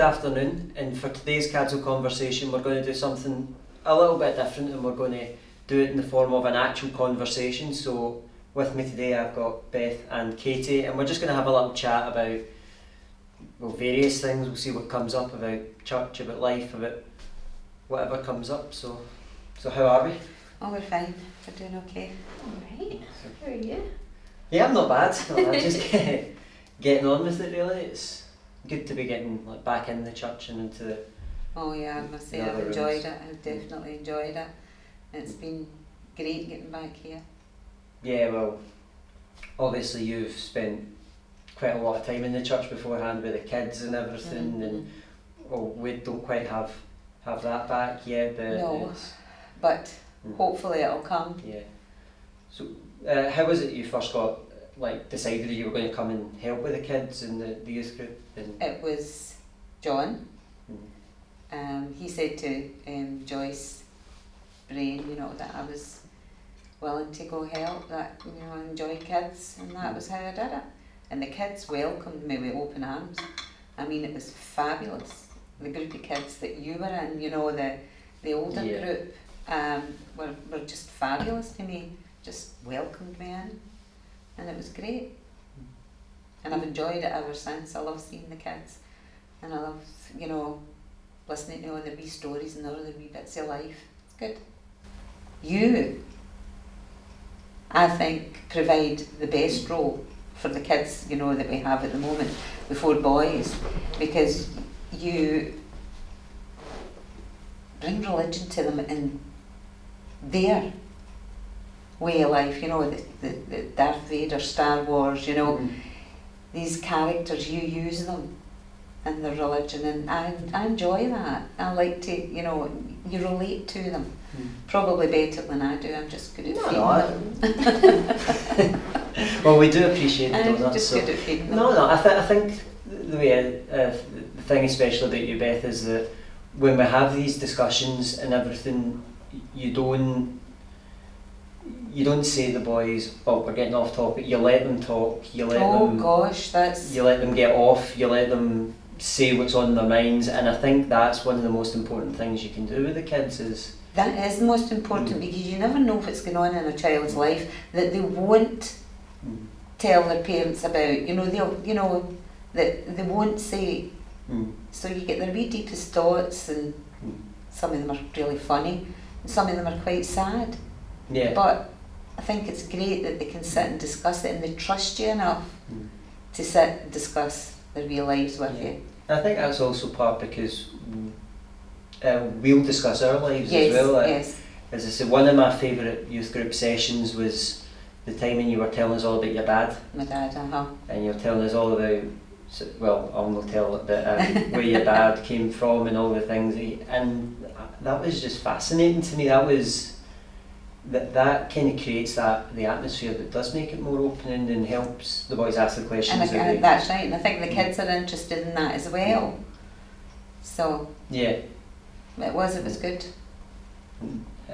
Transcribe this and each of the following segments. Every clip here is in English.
afternoon, and for today's Cadzow Conversation we're going to do something a little bit different, and we're going to do it in the form of an actual conversation. So with me today I've got Beth and Katy, and we're just going to have a little chat about, well, various things. We'll see what comes up about church, about life, about whatever comes up. So how are we? Oh, we're fine. We're doing okay. Alright, how are you? Yeah, I'm not bad. Just getting on with it really. It's good to be getting back in the church and into the... Oh yeah, I must say the I've other enjoyed rooms. it. I've definitely enjoyed it. It's been great getting back here. Yeah, well, obviously you've spent quite a lot of time in the church beforehand with the kids and everything, and we don't quite have that back yet. But No, but hopefully it'll come. Yeah. So, how was it you first got decided that you were going to come and help with the kids in the youth group? And It was John. Mhm. He said to Joyce Brain, that I was willing to go help, that I enjoy kids, and that was how I did it. And the kids welcomed me with open arms. I mean, it was fabulous. The group of kids that you were in, the older group, were just fabulous to me. Just welcomed me in, and it was great. And I've enjoyed it ever since. I love seeing the kids, and I love, listening to all their wee stories and all their wee bits of life. It's good. You, I think, provide the best role for the kids, that we have at the moment, the 4 boys, because you bring religion to them in their way of life, the Darth Vader, Star Wars, these characters, you use them in their religion, and I enjoy that. I like to, you relate to them. Probably better than I do. I'm just good at feeding them. Well, we do appreciate the I'm donuts. just good at feeding them. No, I think the way, the thing especially about you, Beth, is that when we have these discussions and everything, you don't say to the boys, "Oh, we're getting off topic." You let them talk. You let them. Gosh, that's. You let them get off. You let them say what's on their minds, and I think that's one of the most important things you can do with the kids is. That is the most important, because you never know what's going on in a child's life that they won't tell their parents about. That they won't say. So you get their wee deepest thoughts, and some of them are really funny, and some of them are quite sad. Yeah. But I think it's great that they can sit and discuss it, and they trust you enough to sit and discuss their real lives with you. I think that's also part because we'll discuss our lives Yes, as well. yes. As I said, one of my favourite youth group sessions was the time when you were telling us all about your dad. My dad, And you were telling us all about, well, I'll not tell it, but where your dad came from and all the things. And that was just fascinating to me. That kind of creates the atmosphere that does make it more open and helps the boys ask the questions. And that's right, and I think the kids are interested in that as well. So yeah, it was good.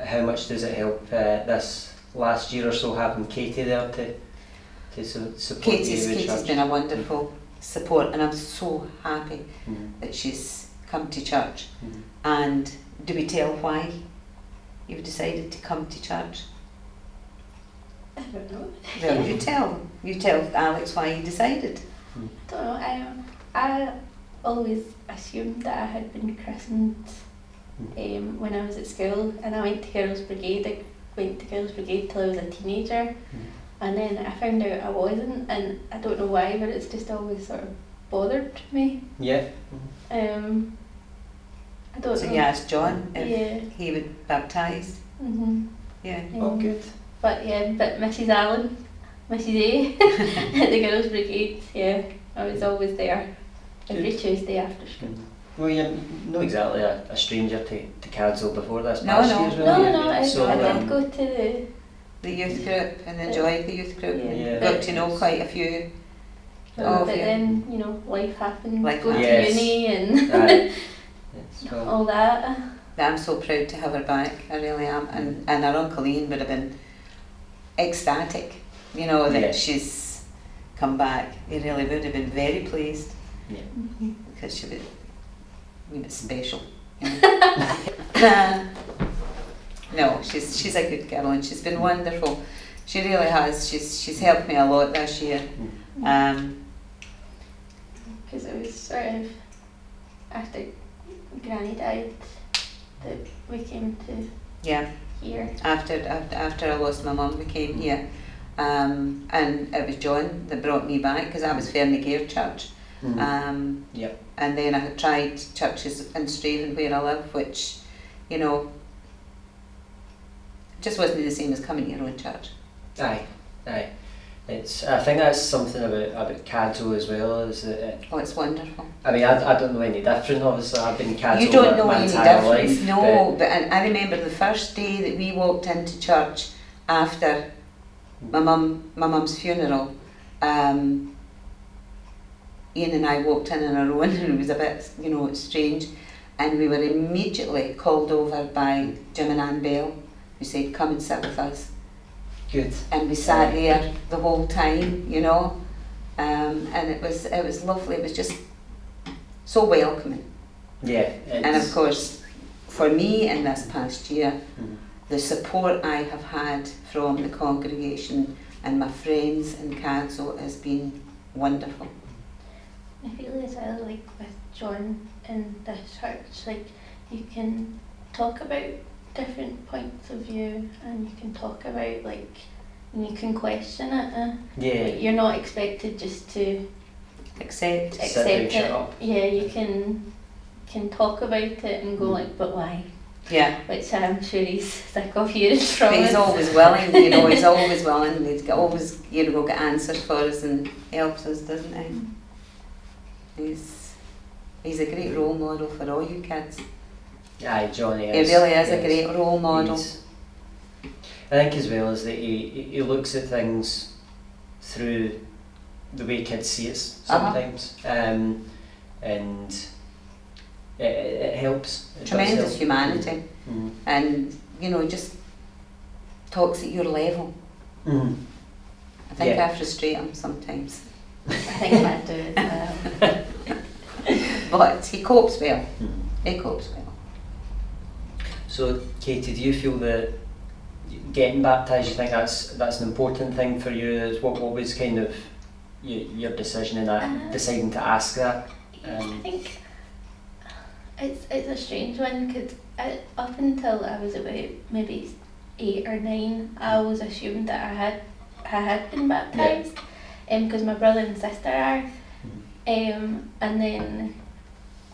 How much does it help this last year or so having Katy there to support Katy's you with church? been a wonderful support, and I'm so happy that she's come to church. And do we tell why you've decided to come to church? I don't know. Well, you tell Alex why you decided. I don't know. I always assumed that I had been christened when I was at school, and I went to Girls' Brigade. I went to Girls' Brigade till I was a teenager, and then I found out I wasn't, and I don't know why, but it's just always sort of bothered me. Yeah. I don't So know. you asked John if he would baptise. Yeah. Oh, good. But Mrs. Allen, Mrs. A at the Girls' Brigade, I was always there every Tuesday after school. Well, you're not exactly a stranger to Cadzow before this No, past no. year's really. No, I So, did go to The youth group, and enjoyed the youth group. Yeah. Got to know quite a few. but then, life happened, Life go happened. to uni and Yes, well, all that. I'm so proud to have her back, I really am. And our Uncle Ian would have been ecstatic, that she's come back. He really would have been very pleased. Yeah. Because she would mean, it's special. You know. No, she's a good girl and she's been wonderful. She really has. She's helped me a lot this year. Because it was sort of after Granny died that we came to Yeah. here. After I lost my mum, we came here. And it was John that brought me back because I was Fernigare Church. Yep. And then I had tried churches in Straven where I live, which, you know, just wasn't the same as coming to your own church. Aye. I think that's something about Cadzow as well, is that Oh, it's wonderful. I mean, I don't know any different, obviously. I've been Cadzow You don't know my any entire difference, life. no. But I remember the first day that we walked into church after my mum's funeral. Ian and I walked in on our own, and it was a bit, you know, strange. And we were immediately called over by Jim and Ann Bell, who said, "Come and sit with us." Good. And we sat there the whole time, you know, and it was lovely. It was just so welcoming. Yeah. And of course, for me in this past year, Mhm. the support I have had from the congregation and my friends in Cadzow has been wonderful. I feel as well, like with John in the church, like you can talk about different points of view and you can talk about and you can question it. Yeah. Like, you're not expected just to Accept. Sit down, accept shut it. up. Yeah, you can talk about it and go like, but why? Yeah. Which I'm sure he's sick of hearing from But he's us. always willing, you know, he's always willing. He's always, you know, got answers for us and helps us, doesn't he? He's a great role model for all you kids. Aye, Johnny He is. really is a Yes. great role model. I think as well as that he looks at things through the way kids see it sometimes, and it helps. It does Tremendous help. humanity, Mm. and you know, just talks at your level. Mm. I think Yeah. I frustrate him sometimes, I think I do as well. but he copes well. Mm. He copes well. So, Katy, do you feel that getting baptised, you think that's an important thing for you? What was kind of your decision in that, deciding to ask that? I think it's a strange one because up until I was about maybe 8 or 9, I always assumed that I had been baptised, because my brother and sister are, and then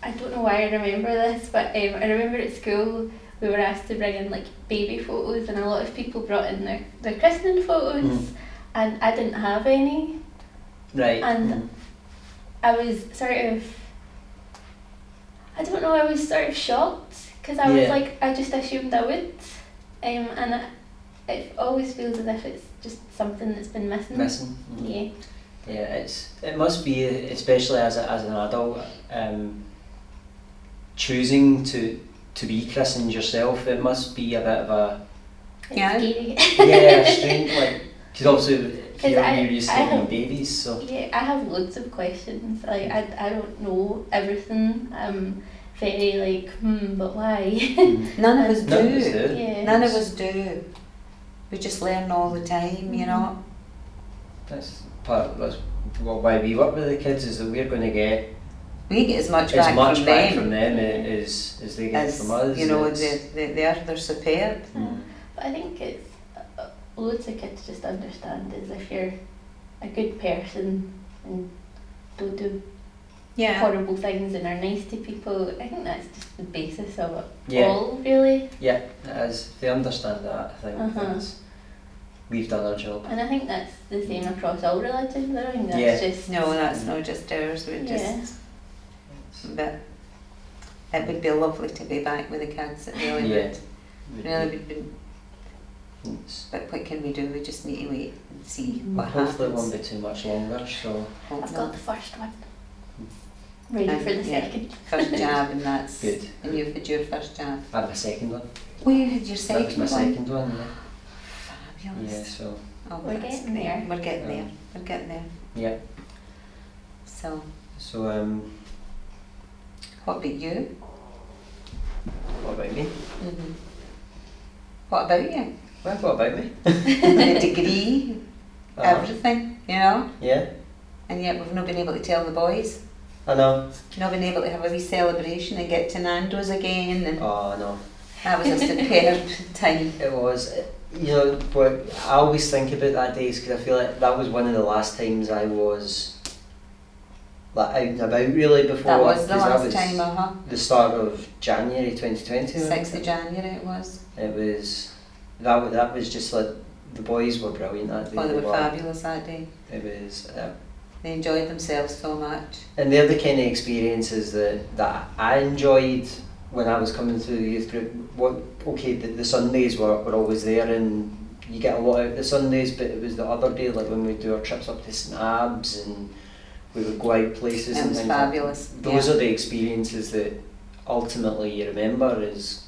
I don't know why I remember this, but I remember at school we were asked to bring in like baby photos, and a lot of people brought in their christening photos, and I didn't have any. Right. And I was sort of, I don't know, I was sort of shocked because I was like, I just assumed I would, and it always feels as if it's just something that's been missing. Missing. Yeah. Yeah, it must be, especially as an adult, choosing to be christened yourself. It must be a bit of a It's Yeah. scary. strange, like, because also here you're used to I being have- babies, so Yeah, I have loads of questions. Like I don't know everything. I'm very like, but why? None of us None of us do. do. Yeah. None of us do. We just learn all the time, you know. That's why we work with the kids, is that we're going to get We get as much as back much from back them from them as they get as from us. you know. It's- They're superb. But I think it's loads of kids just understand is if you're a good person and don't do Yeah. horrible things and are nice to people. I think that's just the basis of it Yeah. all, really. Yeah, as they understand that, I think we've done our job. And I think that's the same across all religions. I don't think that's Yeah. just No, that's not just ours. We're Yeah. just. But it would be lovely to be back with the kids. It really Yeah. would. Really would be. It's- But what can we do? We just need to wait and see what hopefully it happens. won't be too much longer, so Hope I've not. got the first one. Ready And, for the yeah. second. First jab, and that's good. and you've had your first jab. I had my second one. Oh, you had your That second was my one. second one, Fabulous. yeah, so Oh, We're that's getting great. there. We're getting Yeah. there. We're getting there. yeah. So So What about you? What about me? Mm-hmm. What about you? Well, what about me? The degree, everything, you know? Yeah, And yet we've not been able to tell the boys. I know. Not been able to have a wee celebration and get to Nando's again, and Oh, I know. that was a superb time. It was. You know, what I always think about that day is because I feel like that was one of the last times I was like out and about really before. That was the 'cause that last was time, the start of January 2020. 6th of January it was. It was that was just like the boys were brilliant that day. Oh, they were fabulous that day. It was. They enjoyed themselves so much. And they're the kind of experiences that I enjoyed when I was coming through the youth group. The Sundays were always there, and you get a lot out of the Sundays, but it was the other day, like when we do our trips up to Snabs and we would go out places It and was things. fabulous. Those are the experiences that ultimately you remember is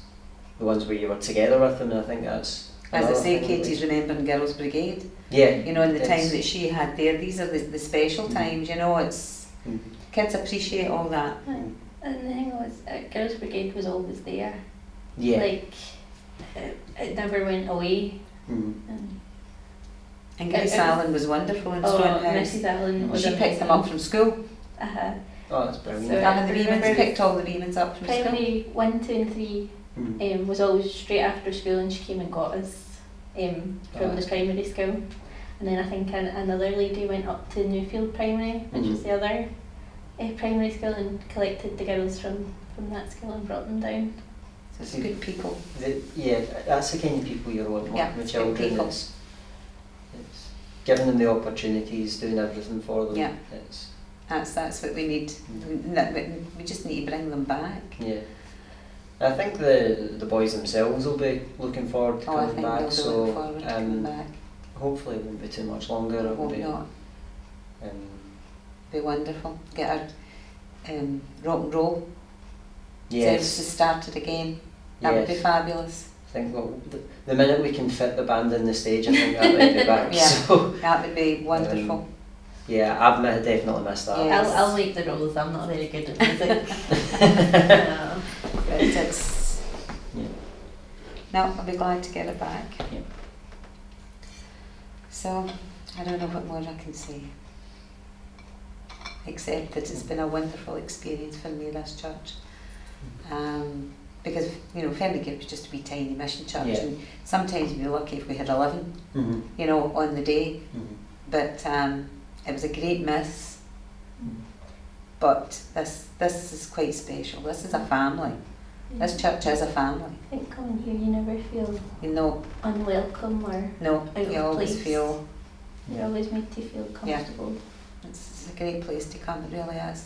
the ones where you were together with them, and I think that's. As I another say, thing. Katie's remembering Girls' Brigade. Yeah. You know, in the time it's- that she had there, these are the special times, you know, it's kids appreciate all that. And the thing was, Girls' Brigade was always there. Yeah. Like, it never went away. Mm. And Grace It- Allen was wonderful in Oh, Stonehouse. Mrs. Allen was She picked them up from school. Oh, that's brilliant. So- And the wee ones remember picked all the wee ones up from school. Primary 1, 2 and 3 was always straight after school, and she came and got us from the primary school. And then I think another lady went up to Newfield Primary, which was the other primary school, and collected the girls from that school and brought them down. So it's good people. Yeah, that's the kind of people you want Yeah, working with it's good children. people. It's giving them the opportunities, doing everything for them. Yeah. It's, That's what we need. We just need to bring them back. yeah. I think the boys themselves will be looking forward to Oh, I coming think back. they'll be So looking forward to coming back. hopefully it won't be too much longer. It'll Hope be, not. um, Be wonderful. Get our rock and roll yes. services started again. That would be Yes. fabulous. I think the minute we can fit the band in the stage, I think that might be back. Yeah. So That would be wonderful. yeah, I've definitely missed that. Yeah. Yes. I'll make the rolls. I'm not very good at music. But it's Yeah. no, I'll be glad to get it back. Yeah. So I don't know what more I can say, except that it's been a wonderful experience for me, this church. Because Fenwick was just a wee tiny mission church, Yeah. and sometimes we'd be lucky if we had 11, Mm-hmm. on the day. Mm-hmm. But it was a great miss. But this is quite special. This is a family. This church is a family. I think coming here, you never feel unwelcome or No, Out you of always place. feel you're always made to feel Yeah. comfortable. it's a great place to come. It really is.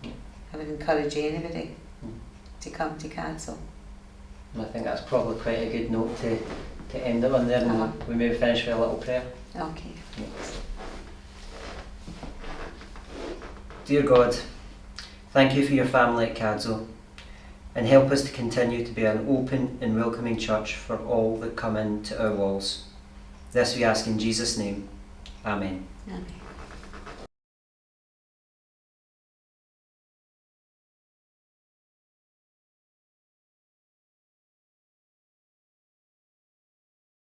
Yeah. I would encourage anybody Mm. to come to Cadzow. And I think that's probably quite a good note to end it on there, and Uh-huh. we maybe finish with a little prayer. Okay. Dear God, thank you for your family at Cadzow, and help us to continue to be an open and welcoming church for all that come into our walls. This we ask in Jesus' name. Amen. Amen.